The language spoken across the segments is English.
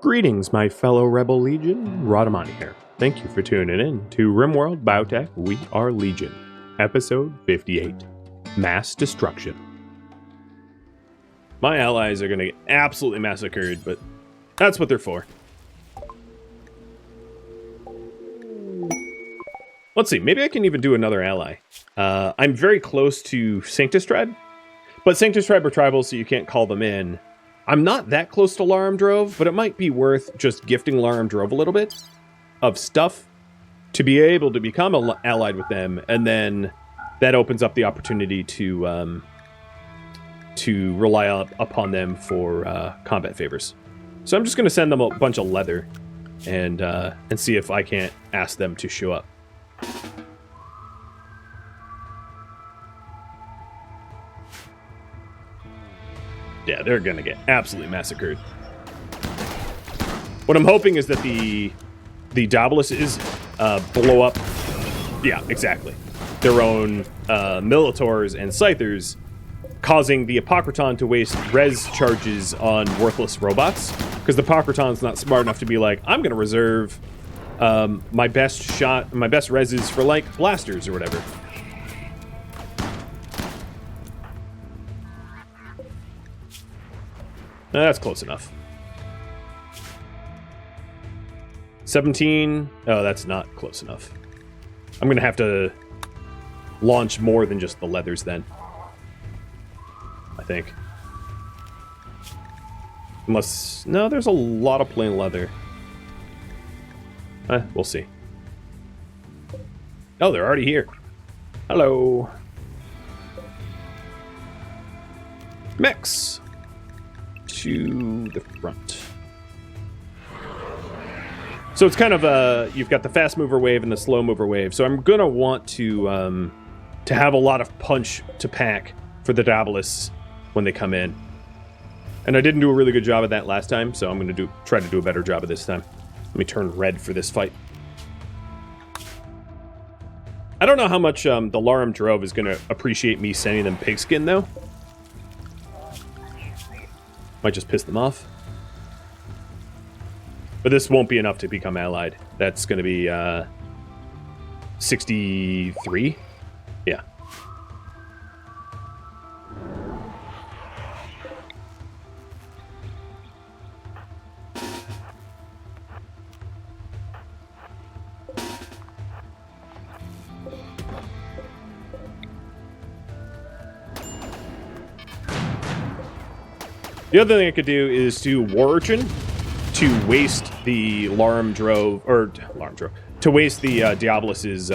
Greetings, my fellow Rebel Legion. Rhadamant here. Thank you for tuning in to RimWorld Biotech. We are Legion. Episode 58. Mass Destruction. My allies are going to get absolutely massacred, but that's what they're for. Let's see, maybe I can even do another ally. I'm very close to Sanctus Tribe, but Sanctus Tribe are tribal, so you can't call them in. I'm not that close to Larum Drove, but it might be worth just gifting Larum Drove a little bit of stuff to be able to become allied with them, and then that opens up the opportunity to rely upon them for combat favors. So I'm just going to send them a bunch of leather and see if I can't ask them to show up. Yeah, they're gonna get absolutely massacred. What I'm hoping is that the Diabolus is blow up. Yeah, exactly. Their own Militors and Scythers, causing the Apocriton to waste res charges on worthless robots. Because the Apocriton's not smart enough to be like, I'm gonna reserve my best reses for like blasters or whatever. That's close enough. 17. Oh, that's not close enough. I'm going to have to launch more than just the leathers then. I think. Unless... No, there's a lot of plain leather. We'll see. Oh, they're already here. Hello. Mechs. To the front. So it's kind of you've got the fast mover wave and the slow mover wave. So I'm gonna want to have a lot of punch to pack for the Diabolus when they come in. And I didn't do a really good job of that last time, so I'm gonna try to do a better job of this time. Let me turn red for this fight. I don't know how much the Larum Drove is gonna appreciate me sending them Pigskin though. Might just piss them off. But this won't be enough to become allied. That's going to be 63? Yeah. The other thing I could do is do War Urchin to waste the Larum Drove, to waste the Diabolus's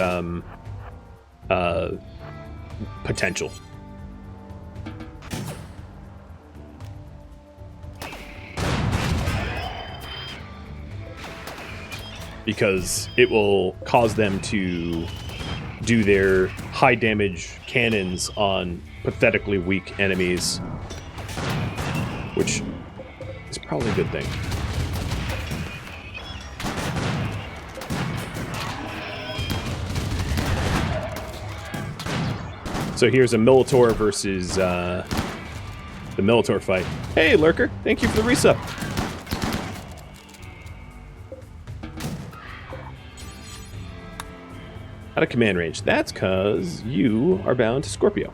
potential. Because it will cause them to do their high damage cannons on pathetically weak enemies. Which is probably a good thing. So here's a Militor versus the Militor fight. Hey, Lurker. Thank you for the resub. Out of command range. That's because you are bound to Scorpio.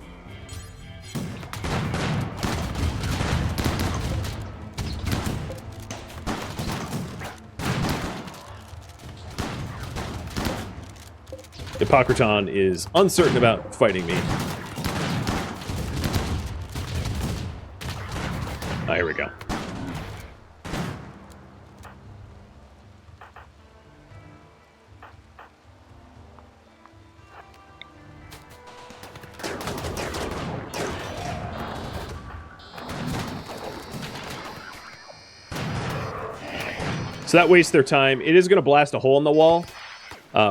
Apocriton is uncertain about fighting me. Ah, here we go. So that wastes their time. It is going to blast a hole in the wall,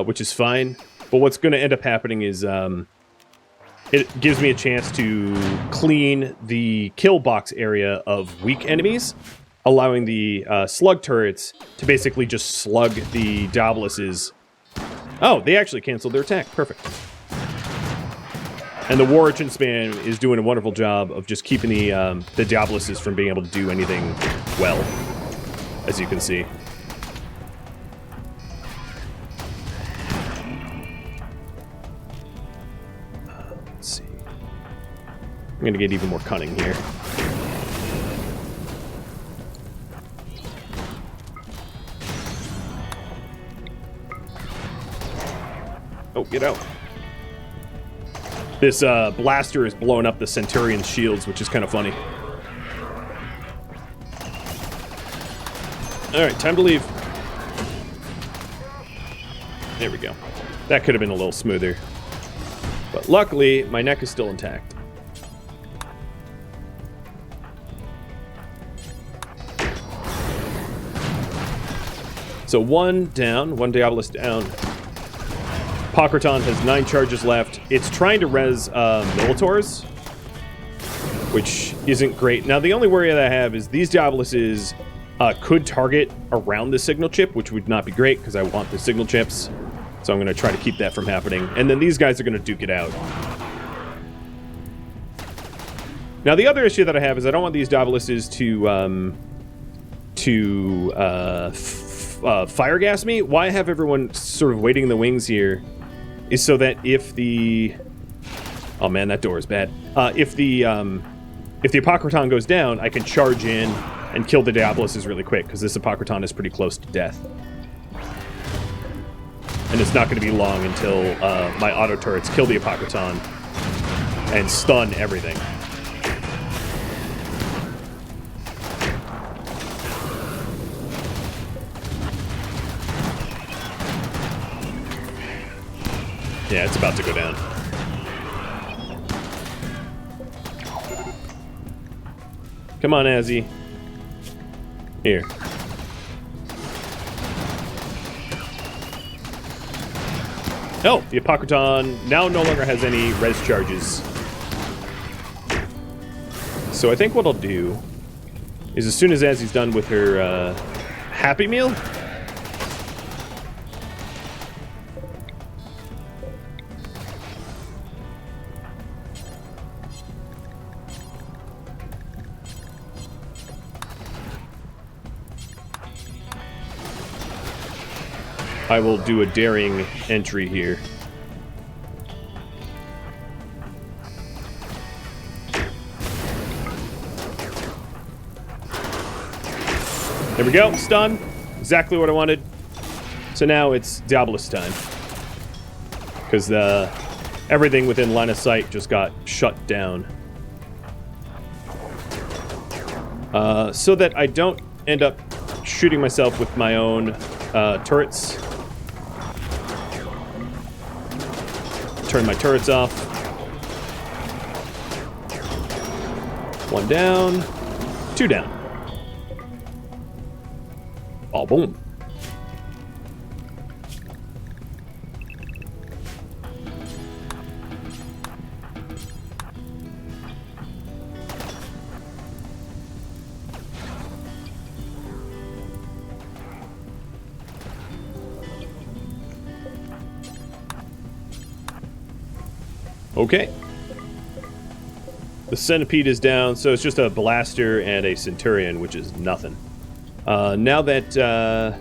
which is fine. But what's going to end up happening is it gives me a chance to clean the kill box area of weak enemies, allowing the slug turrets to basically just slug the Diabolus's. Oh, they actually canceled their attack. Perfect. And the War Urchin Span is doing a wonderful job of just keeping the Diaboluses from being able to do anything well. as you can see. Let's see. I'm going to get even more cunning here. Oh, get out. This blaster is blowing up the Centurion's shields, which is kind of funny. Alright, time to leave. There we go. That could have been a little smoother. But luckily, my neck is still intact. So one down, one Diabolus down. Apocriton has 9 charges left. It's trying to res Militors, which isn't great. Now, the only worry that I have is these Diaboluses could target around the signal chip, which would not be great because I want the signal chips. So I'm going to try to keep that from happening. And then these guys are going to duke it out. Now, the other issue that I have is I don't want these Diaboluses to fire gas me. Why I have everyone sort of waiting in the wings here is so that if the... Oh man, that door is bad. If the Apocriton goes down, I can charge in and kill the Diaboluses really quick, because this Apocriton is pretty close to death. And it's not going to be long until my auto turrets kill the Apocriton and stun everything. Yeah, it's about to go down. Come on, Azzy. Here. Oh, the Apocriton now no longer has any res charges. So I think what I'll do is as soon as Azzy's done with her Happy Meal, I will do a daring entry here. There we go, stun. Exactly what I wanted. So now it's Diabolus time. Because everything within line of sight just got shut down. So that I don't end up shooting myself with my own turrets. Turn my turrets off. One down. 2 down. Oh, boom. Okay. The centipede is down, so it's just a blaster and a centurion, which is nothing. Now that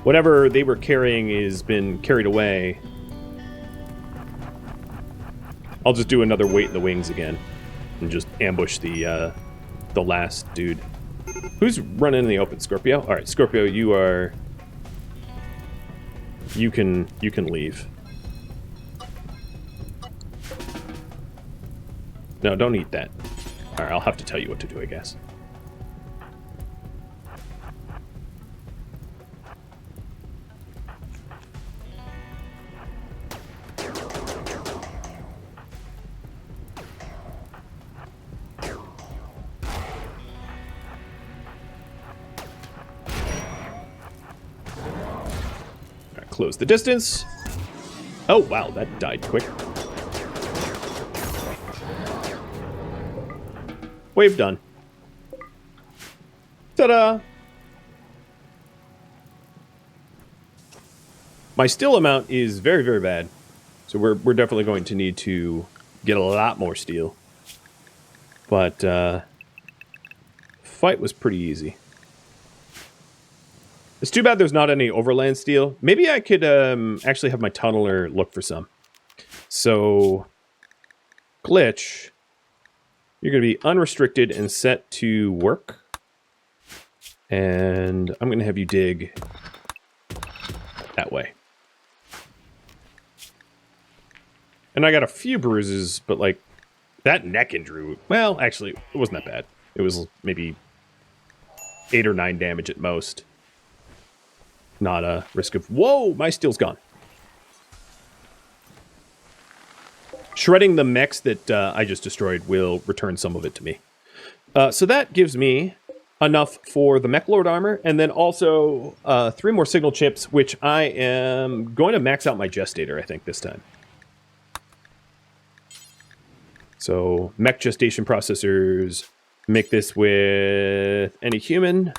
whatever they were carrying has been carried away, I'll just do another wait in the wings again and just ambush the last dude. Who's running in the open? Scorpio? All right, Scorpio, you are. You can leave. No, don't eat that. Alright, I'll have to tell you what to do, I guess. Alright, close the distance. Oh, wow, that died quick. Wave done. Ta-da! My steel amount is very, very bad. So we're definitely going to need to get a lot more steel. But, fight was pretty easy. It's too bad there's not any overland steel. Maybe I could actually have my tunneler look for some. So, glitch, you're going to be unrestricted and set to work. And I'm going to have you dig that way. And I got a few bruises, but like that neck injury, well, actually, it wasn't that bad. It was maybe 8 or 9 damage at most. Not a risk of, whoa, my steel's gone. Shredding the mechs that I just destroyed will return some of it to me. So that gives me enough for the mech lord armor, and then also 3 more signal chips, which I am going to max out my gestator, I think, this time. So mech gestation processors, make this with any human,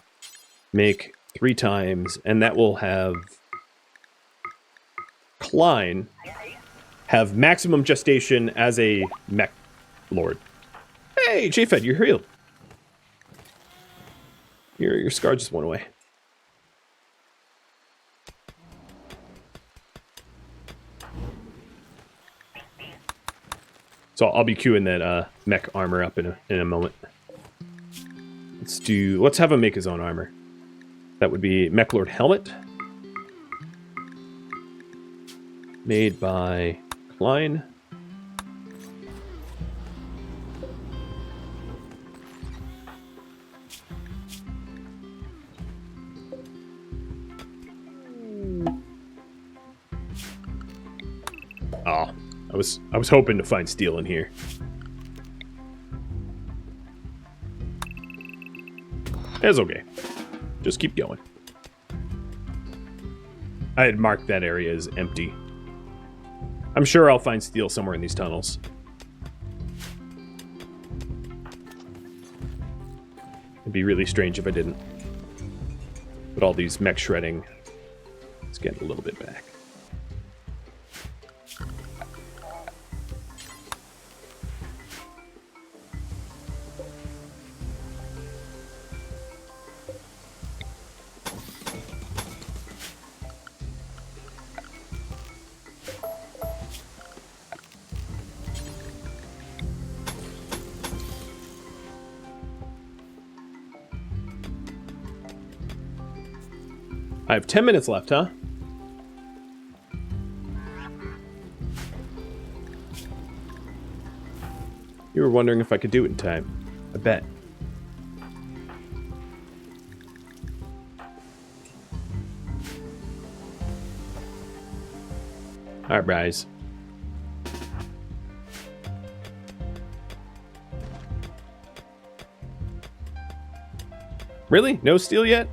make 3 times, and that will have Klein have maximum gestation as a mech lord. Hey, J-Fed, you're healed. Your scar just went away. So I'll be queuing that mech armor up in a moment. Let's have him make his own armor. That would be Mech Lord Helmet. Made by Klein. Oh, I was hoping to find steel in here. It's okay. Just keep going. I had marked that area as empty. I'm sure I'll find steel somewhere in these tunnels. It'd be really strange if I didn't. But all these mech shredding, it's getting a little bit back. I have 10 minutes left, huh? You were wondering if I could do it in time. I bet. Alright, Bryce. Really? No steel yet?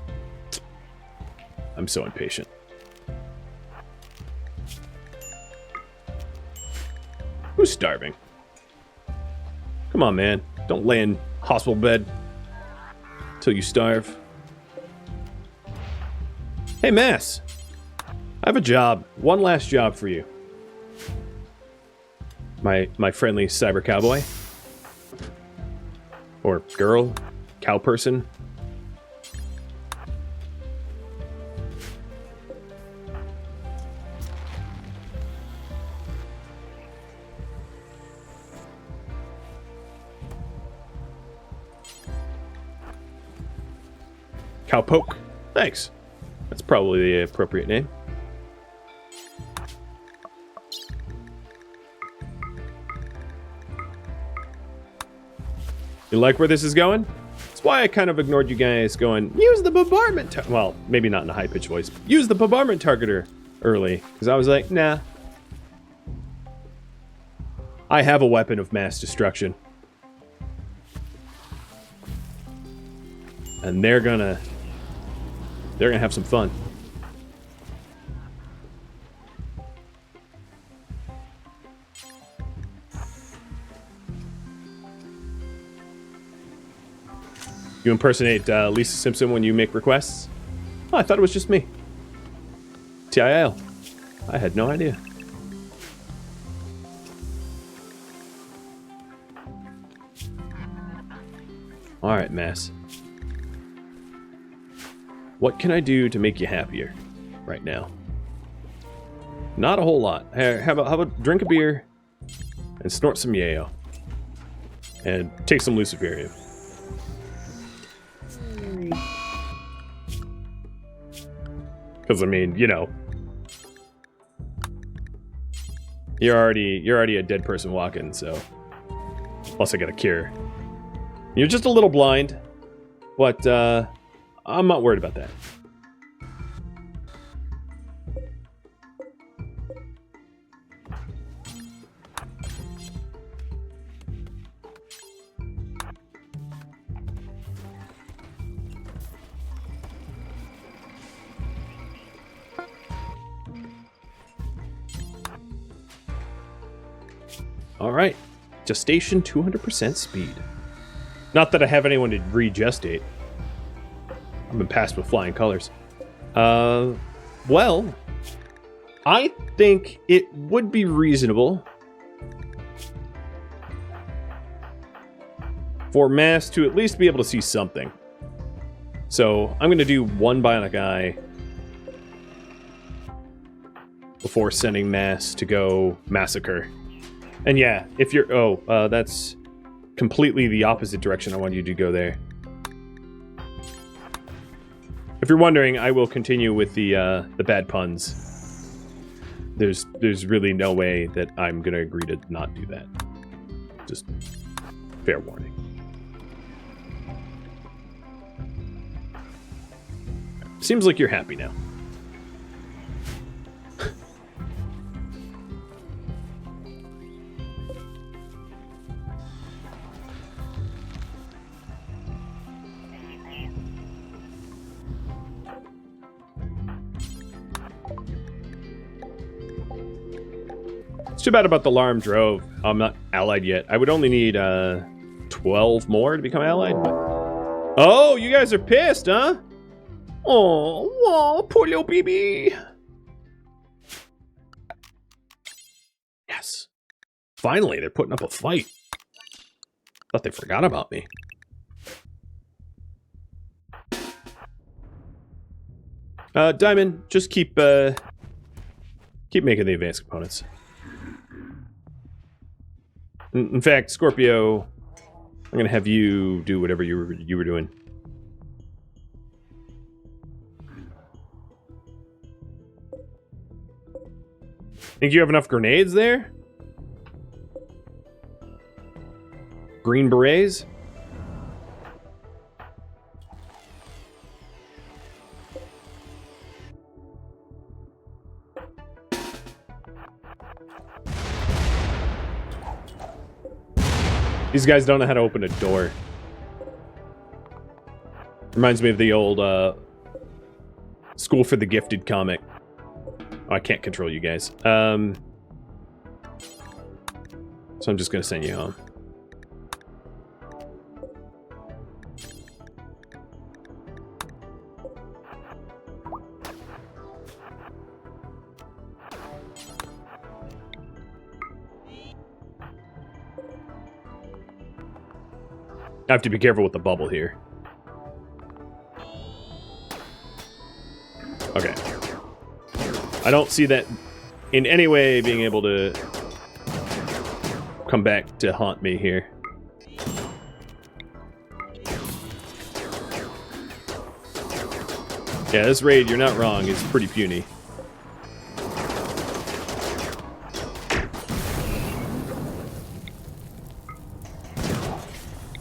I'm so impatient. Who's starving? Come on, man. Don't lay in hospital bed till you starve. Hey, Mass. I have a job. One last job for you. My friendly cyber cowboy. Or girl. Cow person. Cowpoke. Thanks. That's probably the appropriate name. You like where this is going? That's why I kind of ignored you guys going, use the bombardment well, maybe not in a high-pitched voice. Use the bombardment targeter early. Because I was like, nah. I have a weapon of mass destruction. And they're gonna have some fun. You impersonate Lisa Simpson when you make requests? Oh, I thought it was just me. TIL. I had no idea. Alright, Mass. What can I do to make you happier right now? Not a whole lot. How about drink a beer and snort some yayo and take some luciferium. Because I mean, you know, you're already a dead person walking, so plus I got a cure. You're just a little blind, but I'm not worried about that. All right, gestation 200% speed. Not that I have anyone to regestate. I've been passed with flying colors. Well, I think it would be reasonable for mass to at least be able to see something. So I'm going to do one bionic eye before sending mass to go massacre. And yeah, if you're... Oh, that's completely the opposite direction I want you to go there. If you're wondering, I will continue with the bad puns. There's really no way that I'm going to agree to not do that. Just fair warning. Seems like you're happy now. Too bad about the Larm Drove. I'm not allied yet. I would only need 12 more to become allied. But... Oh, you guys are pissed, huh? Oh, poor little baby. Yes. Finally, they're putting up a fight. Thought they forgot about me. Diamond, just keep making the advanced components. In fact, Scorpio, I'm going to have you do whatever you were doing. Think you have enough grenades there? Green berets? These guys don't know how to open a door. Reminds me of the old School for the Gifted comic. Oh, I can't control you guys. So I'm just gonna send you home. I have to be careful with the bubble here. Okay. I don't see that in any way being able to come back to haunt me here. Yeah, this raid, you're not wrong, is pretty puny.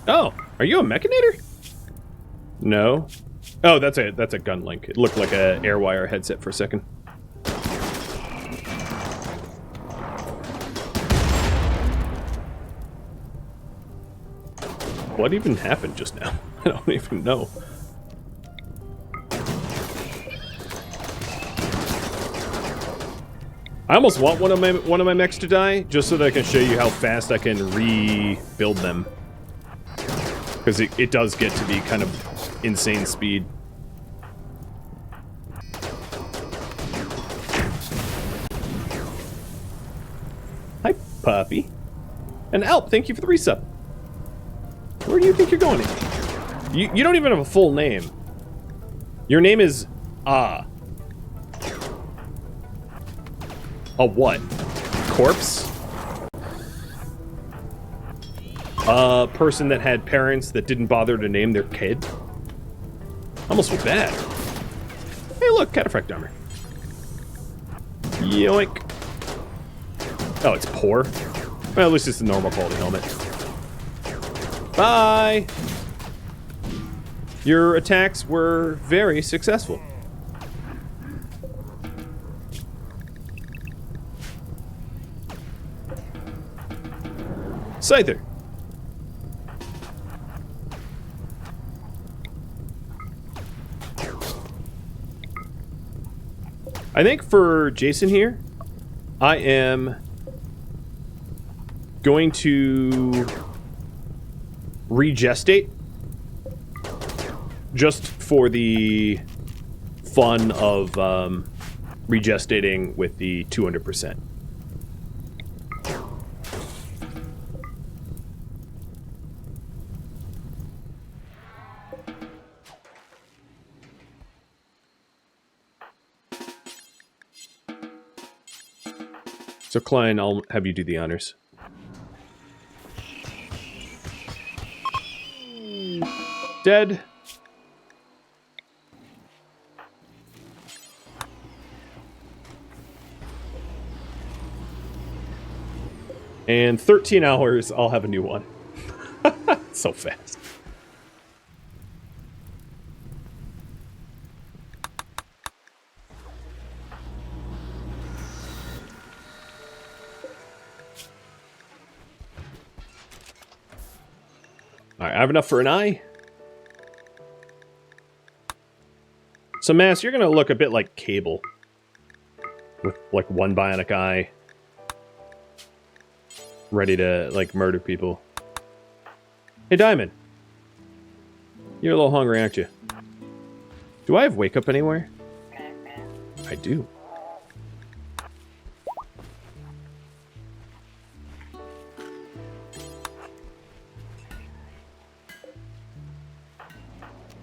Oh, are you a mechanator? No. Oh, that's a gun link. It looked like a AirWire headset for a second. What even happened just now? I don't even know. I almost want one of my mechs to die, just so that I can show you how fast I can rebuild them. Because it does get to be kind of insane speed. Hi, puppy. And Alp, thank you for the resub. Where do you think you're going? You don't even have a full name. Your name is a what? Corpse? A person that had parents that didn't bother to name their kid? Almost feel bad. Hey, look, cataphract armor. Yoink. Oh, it's poor. Well, at least it's a normal quality helmet. Bye! Your attacks were very successful. Scyther. I think for Jason here, I am going to regestate just for the fun of regestating with the 200%. So Klein, I'll have you do the honors. Dead. And 13 hours, I'll have a new one. So fast. Alright, I have enough for an eye. So, Mass, you're going to look a bit like Cable. With, like, one bionic eye. Ready to, like, murder people. Hey, Diamond. You're a little hungry, aren't you? Do I have Wake Up anywhere? I do.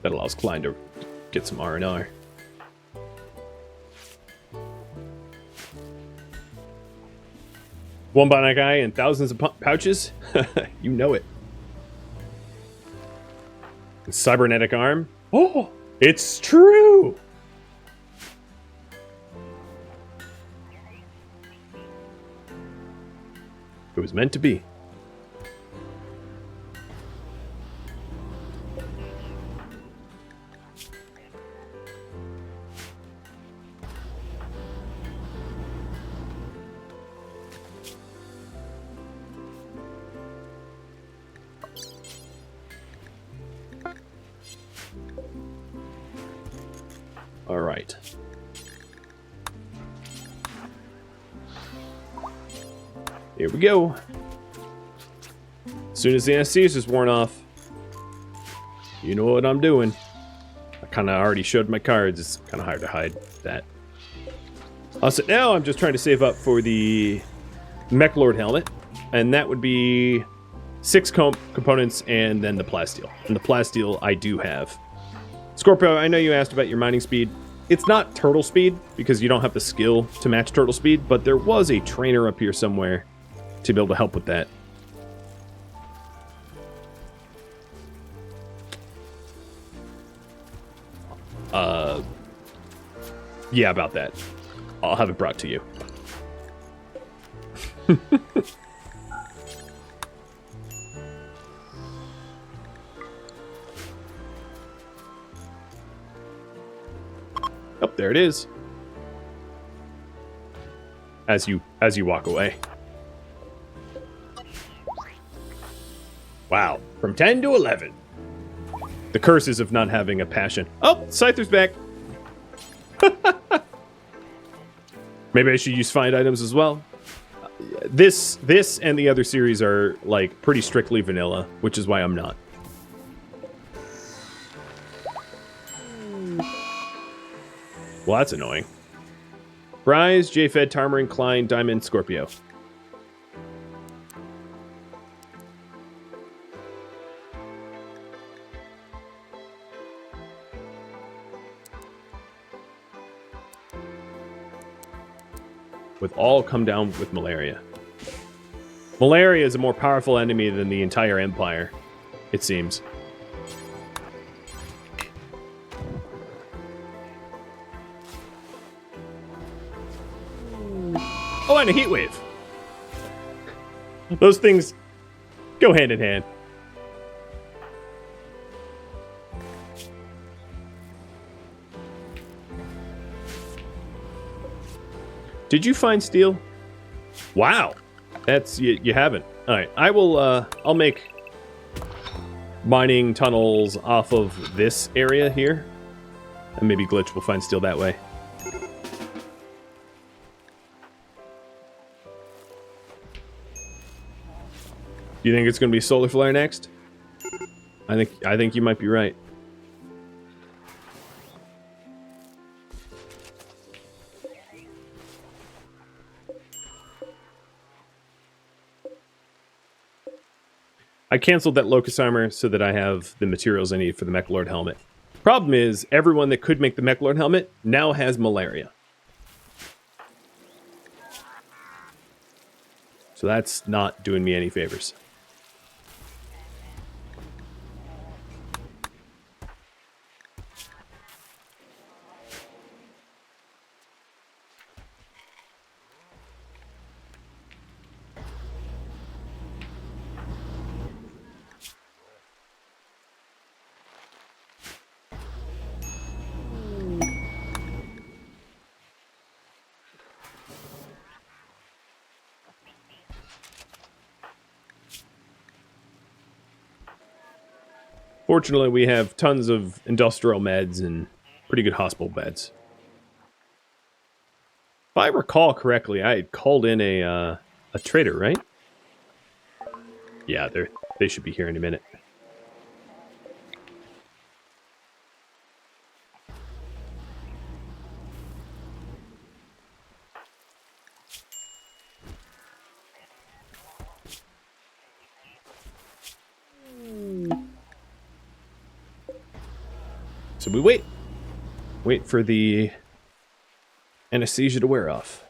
That allows Klein to get some R&R. One bionic eye and thousands of pouches? You know it. Cybernetic arm? Oh, it's true! It was meant to be. All right. Here we go. As soon as the anesthesia's worn off, you know what I'm doing. I kind of already showed my cards. It's kind of hard to hide that. So now I'm just trying to save up for the Mech Lord helmet, and that would be 6 components and then the plasteel. And the plasteel I do have. Scorpio, I know you asked about your mining speed. It's not turtle speed, because you don't have the skill to match turtle speed, but there was a trainer up here somewhere to be able to help with that. Yeah, about that. I'll have it brought to you. Oh, there it is. As you walk away. Wow, from 10 to 11. The curses of not having a passion. Oh, Scyther's back. Maybe I should use find items as well. This and the other series are like pretty strictly vanilla, which is why I'm not. Well, that's annoying. Bryce, J-Fed, Tarmarin, Klein, Diamond, Scorpio. with all come down with malaria. Malaria is a more powerful enemy than the entire empire, it seems. Oh, and a heat wave. Those things go hand in hand. Did you find steel? Wow. That's you haven't. All right. I will I'll make mining tunnels off of this area here. And maybe Glitch will find steel that way. Do you think it's going to be solar flare next? I think you might be right. I canceled that locust armor so that I have the materials I need for the Mech Lord helmet. Problem is, everyone that could make the Mech Lord helmet now has malaria. So that's not doing me any favors. Fortunately, we have tons of industrial meds and pretty good hospital beds. If I recall correctly, I had called in a trader, right? Yeah, they should be here in a minute. So we wait for the anesthesia to wear off.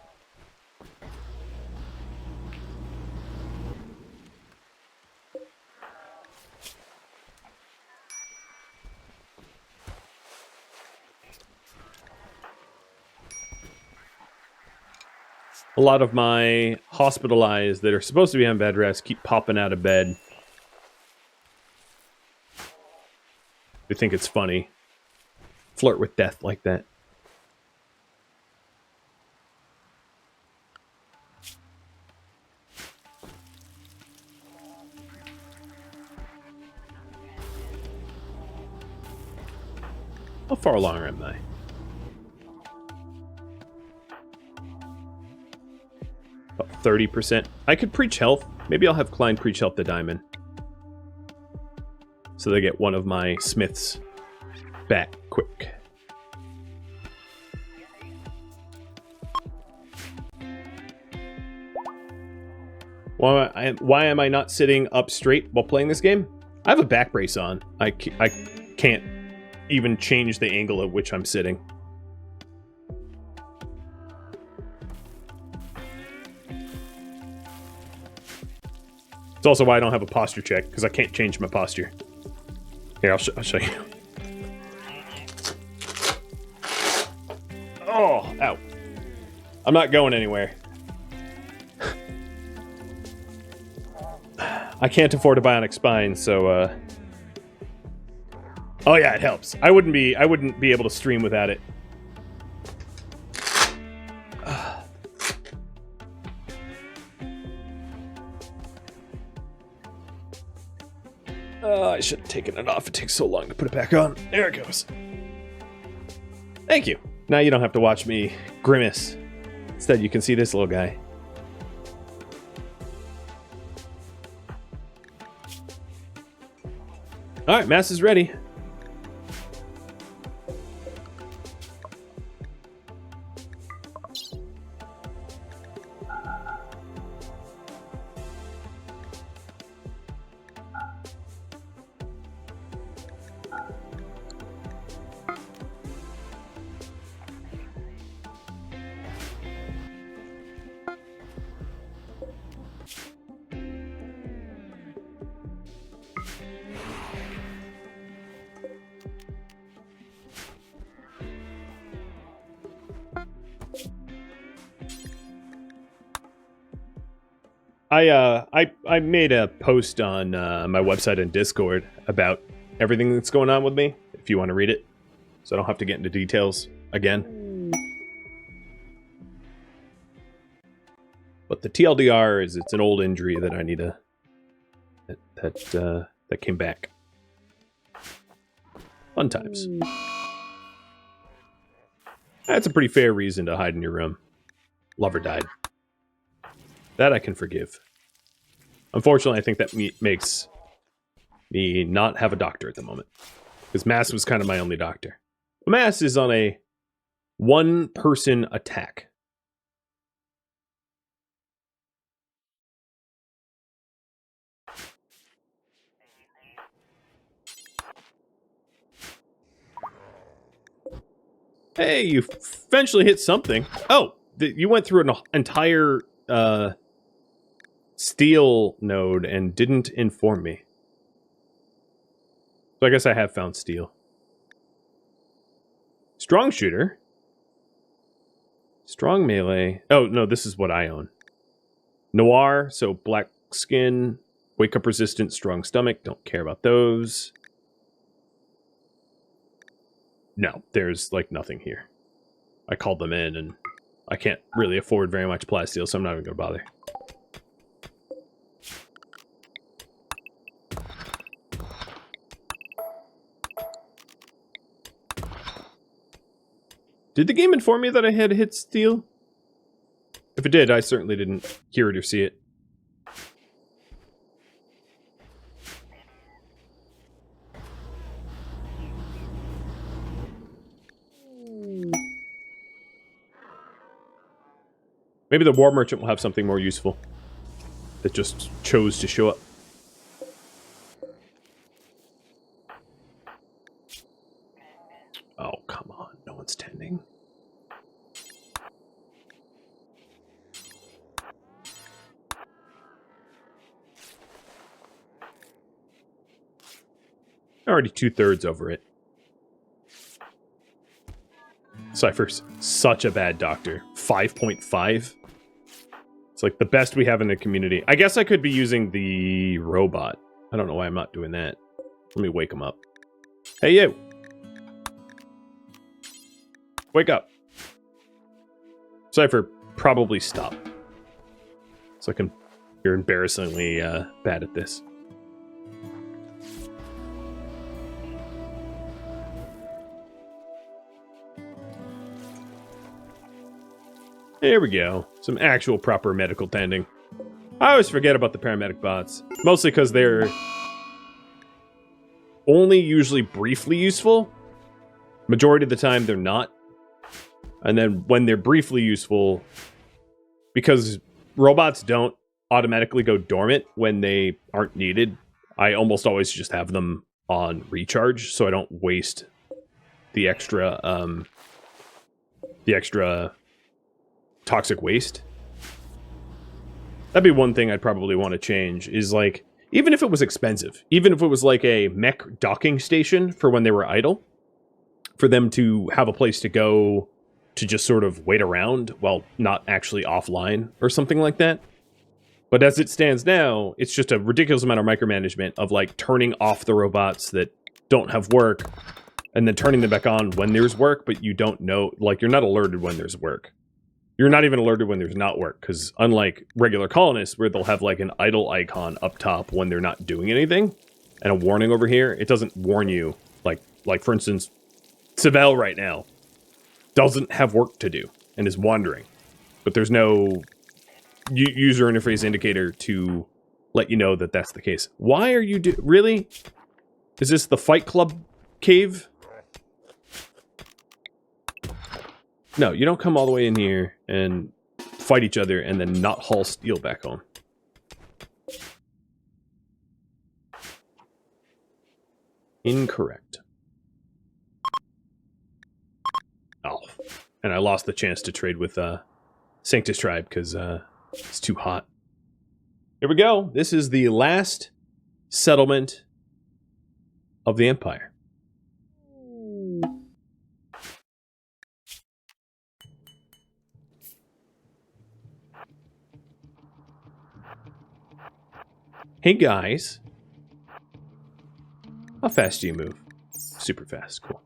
A lot of my hospitalized that are supposed to be on bed rest keep popping out of bed. They think it's funny. Flirt with death like that. How far along am I? About 30%. I could preach health. Maybe I'll have Klein preach health to Diamond. So they get one of my smiths back quick. Why am I not sitting up straight while playing this game? I have a back brace on. I can't even change the angle at which I'm sitting. It's also why I don't have a posture check, because I can't change my posture. Here, I'll show you. Oh, ow. I'm not going anywhere. I can't afford a bionic spine, so oh yeah, it helps. I wouldn't be able to stream without it. I should have taken it off. It takes so long to put it back on. There it goes. Thank you. Now you don't have to watch me grimace. Instead, you can see this little guy. Alright, mass is ready. I made a post on my website and Discord about everything that's going on with me, if you want to read it, so I don't have to get into details again. But the TLDR is it's an old injury that I need to that came back. Fun times. That's a pretty fair reason to hide in your room. Lover died. That I can forgive. Unfortunately, I think that makes me not have a doctor at the moment. Because Mass was kind of my only doctor. Mass is on a one-person attack. Hey, you eventually hit something. Oh, you went through an entire steel node and didn't inform me. So I guess I have found steel. Strong shooter. Strong melee. Oh, no, this is what I own. Noir, so black skin. Wake up resistant, strong stomach. Don't care about those. No, there's like nothing here. I called them in and I can't really afford very much plasteel, so I'm not even going to bother. Did the game inform me that I had hit steel? If it did, I certainly didn't hear it or see it. Maybe the War Merchant will have something more useful that just chose to show up. Oh, come on. No one's tending. Already 2/3 over it. Cypher's such a bad doctor. 5.5. It's like the best we have in the community. I guess I could be using the robot. I don't know why I'm not doing that. Let me wake him up. Hey, you! Wake up. Cypher, probably stop. So you're embarrassingly bad at this. There we go. Some actual proper medical tending. I always forget about the paramedic bots. Mostly because they're only usually briefly useful. Majority of the time, they're not. And then when they're briefly useful, because robots don't automatically go dormant when they aren't needed, I almost always just have them on recharge, so I don't waste the extra toxic waste. That'd be one thing I'd probably want to change, is like, even if it was expensive, even if it was like a mech docking station for when they were idle, for them to have a place to go to just sort of wait around while not actually offline or something like that. But as it stands now, it's just a ridiculous amount of micromanagement of like turning off the robots that don't have work and then turning them back on when there's work, but you don't know, like you're not alerted when there's work. You're not even alerted when there's not work, because unlike regular colonists where they'll have like an idle icon up top when they're not doing anything and a warning over here, it doesn't warn you. Like for instance, Savell right now doesn't have work to do and is wandering, but there's no user interface indicator to let you know that that's the case. Why are you really? Is this the Fight Club cave? No, you don't come all the way in here and fight each other and then not haul steel back home. Incorrect. Oh, and I lost the chance to trade with Sanctus Tribe because it's too hot. Here we go. This is the last settlement of the Empire. Hey guys. How fast do you move? Super fast, cool.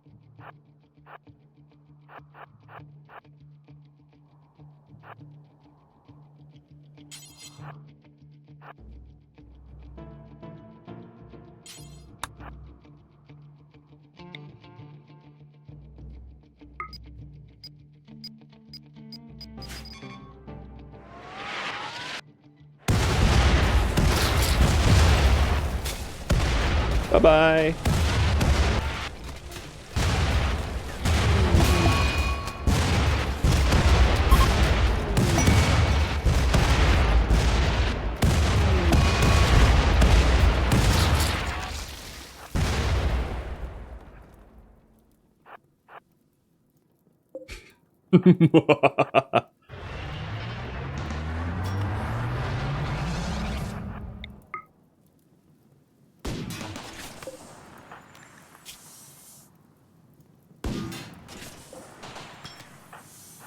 Bye-bye.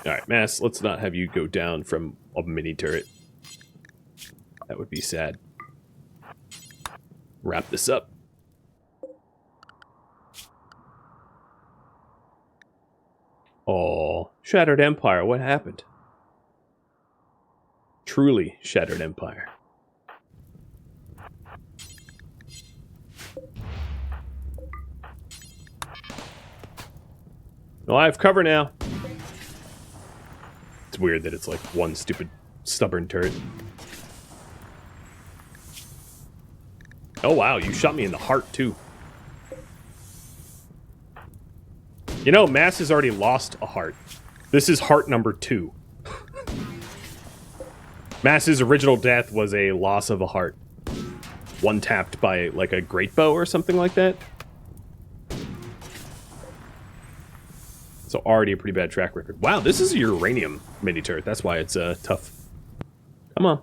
Alright, Mass, let's not have you go down from a mini turret. That would be sad. Wrap this up. Oh, Shattered Empire, what happened? Truly Shattered Empire. No, I have cover now. It's weird that it's like one stupid, stubborn turret. Oh wow, you shot me in the heart too. You know, Mass has already lost a heart. This is heart number 2. Mass's original death was a loss of a heart. One tapped by like a great bow or something like that. So already a pretty bad track record. Wow, this is a uranium mini turret. That's why it's tough. Come on.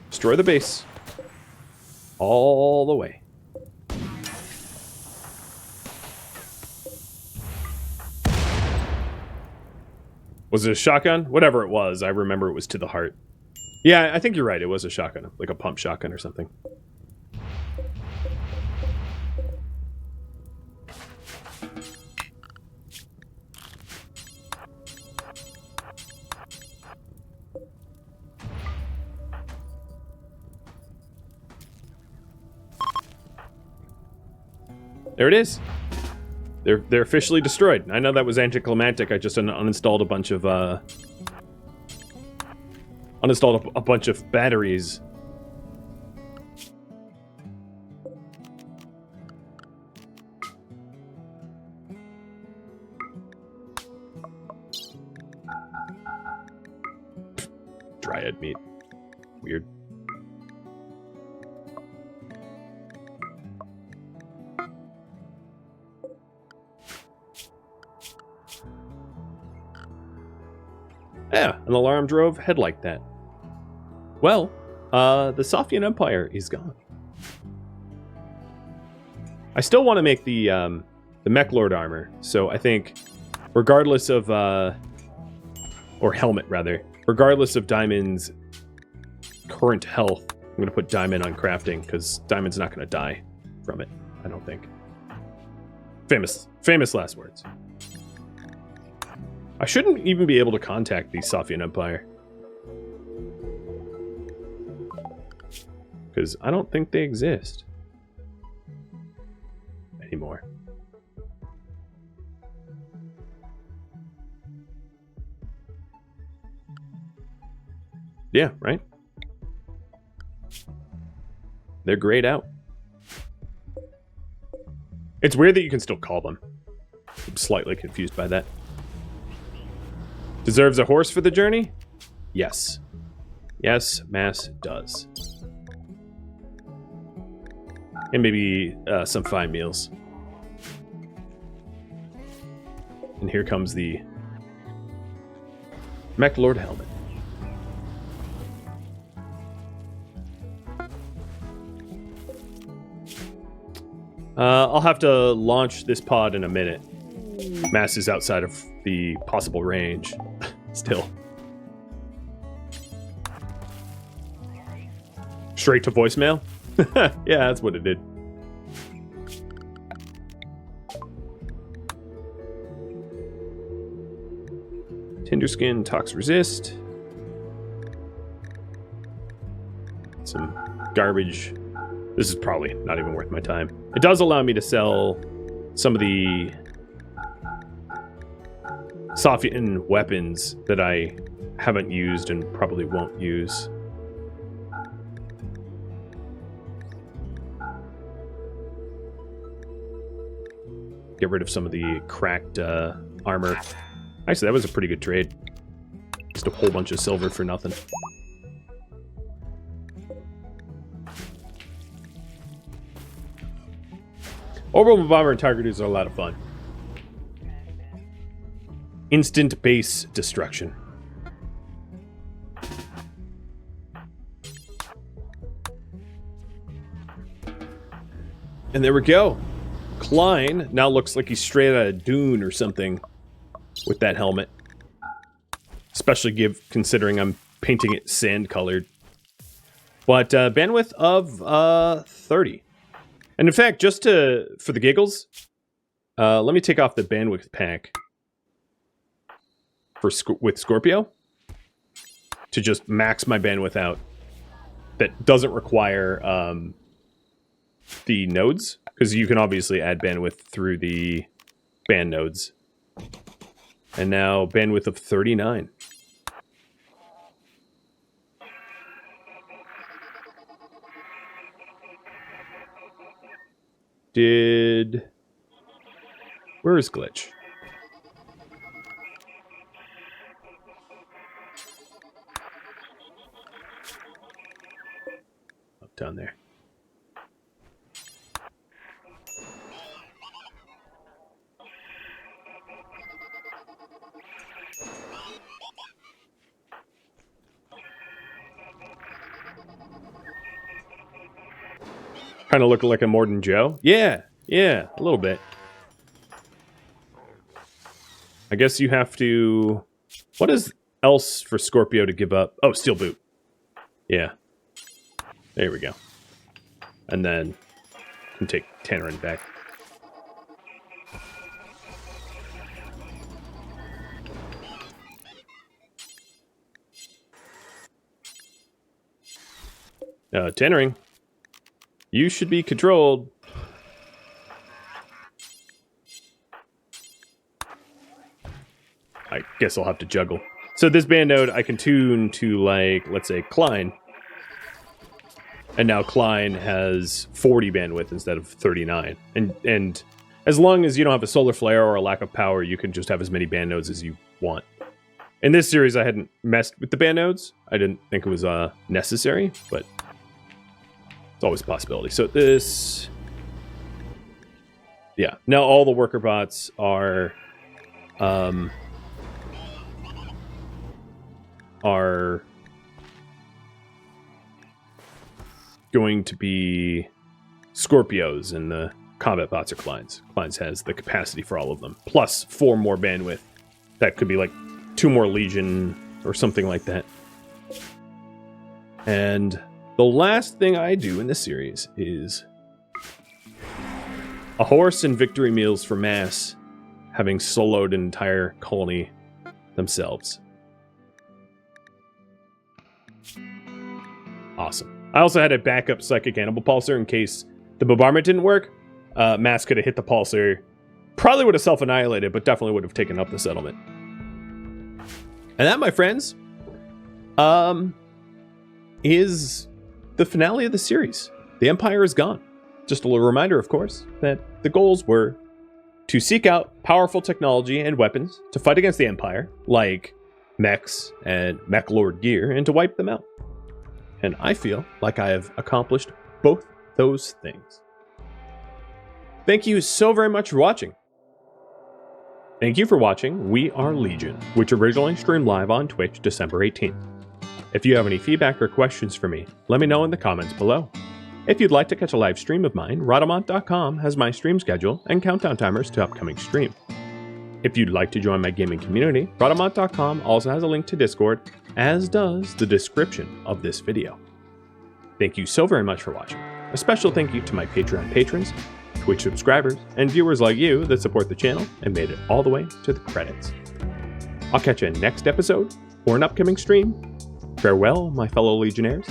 Destroy the base. All the way. Was it a shotgun? Whatever it was, I remember it was to the heart. Yeah, I think you're right. It was a shotgun. Like a pump shotgun or something. There it is. They're officially destroyed. I know that was anticlimactic. I just uninstalled a bunch of a bunch of batteries. Dryad meat. Weird. Yeah, an alarm drove head like that. Well, the Sophian Empire is gone. I still want to make the mech lord armor, so I think, regardless of or helmet rather, regardless of Diamond's current health, I'm gonna put Diamond on crafting because Diamond's not gonna die from it. I don't think. Famous last words. I shouldn't even be able to contact the Sophian Empire. Because I don't think they exist. Anymore. Yeah, right? They're grayed out. It's weird that you can still call them. I'm slightly confused by that. Deserves a horse for the journey? Yes. Yes, Mass does. And maybe some fine meals. And here comes the Mech Lord helmet. I'll have to launch this pod in a minute. Mass is outside of the possible range. Still. Straight to voicemail? Yeah, that's what it did. Tinder skin, tox resist. Some garbage. This is probably not even worth my time. It does allow me to sell some of the Sophian weapons that I haven't used and probably won't use. Get rid of some of the cracked armor. Actually, that was a pretty good trade. Just a whole bunch of silver for nothing. Orbital bomber and targeters are a lot of fun. Instant base destruction. And there we go. Klein now looks like he's straight out of Dune or something with that helmet. Especially considering I'm painting it sand colored. But bandwidth of 30. And in fact, just for the giggles, let me take off the bandwidth pack with Scorpio to just max my bandwidth out. That doesn't require the nodes, because you can obviously add bandwidth through the band nodes. And now bandwidth of 39. Where is glitch? Up down there. Kind of look like a Morden Joe? Yeah, a little bit. I guess you have to... What is else for Scorpio to give up? Oh, steel boot. Yeah. There we go. And then you can take Tannerin back. Tannerin. You should be controlled. I guess I'll have to juggle. So this band node I can tune to, like, let's say Klein. And now Klein has 40 bandwidth instead of 39. And as long as you don't have a solar flare or a lack of power, you can just have as many band nodes as you want. In this series, I hadn't messed with the band nodes. I didn't think it was necessary, but it's always a possibility. So this... Yeah, now all the worker bots are going to be Scorpios, and the combat bots are Kleins. Kleins has the capacity for all of them, plus 4 more bandwidth. That could be like 2 more Legion or something like that. And the last thing I do in this series is a horse and victory meals for mass, having soloed an entire colony themselves. Awesome. I also had a backup psychic animal pulsar in case the bombardment didn't work. Mass could have hit the pulsar. Probably would have self-annihilated, but definitely would have taken up the settlement. And that, my friends, is the finale of the series. The Empire is gone. Just a little reminder, of course, that the goals were to seek out powerful technology and weapons to fight against the Empire, like mechs and mech lord gear, and to wipe them out. And I feel like I have accomplished both those things. Thank you so very much for watching. Thank you for watching We Are Legion, which originally streamed live on Twitch December 18th. If you have any feedback or questions for me, let me know in the comments below. If you'd like to catch a live stream of mine, Rhadamant.com has my stream schedule and countdown timers to upcoming stream. If you'd like to join my gaming community, Rhadamant.com also has a link to Discord, as does the description of this video. Thank you so very much for watching, A special thank you to my Patreon patrons, Twitch subscribers, and viewers like you that support the channel and made it all the way to the credits. I'll catch you next episode or an upcoming stream. Farewell, my fellow Legionnaires.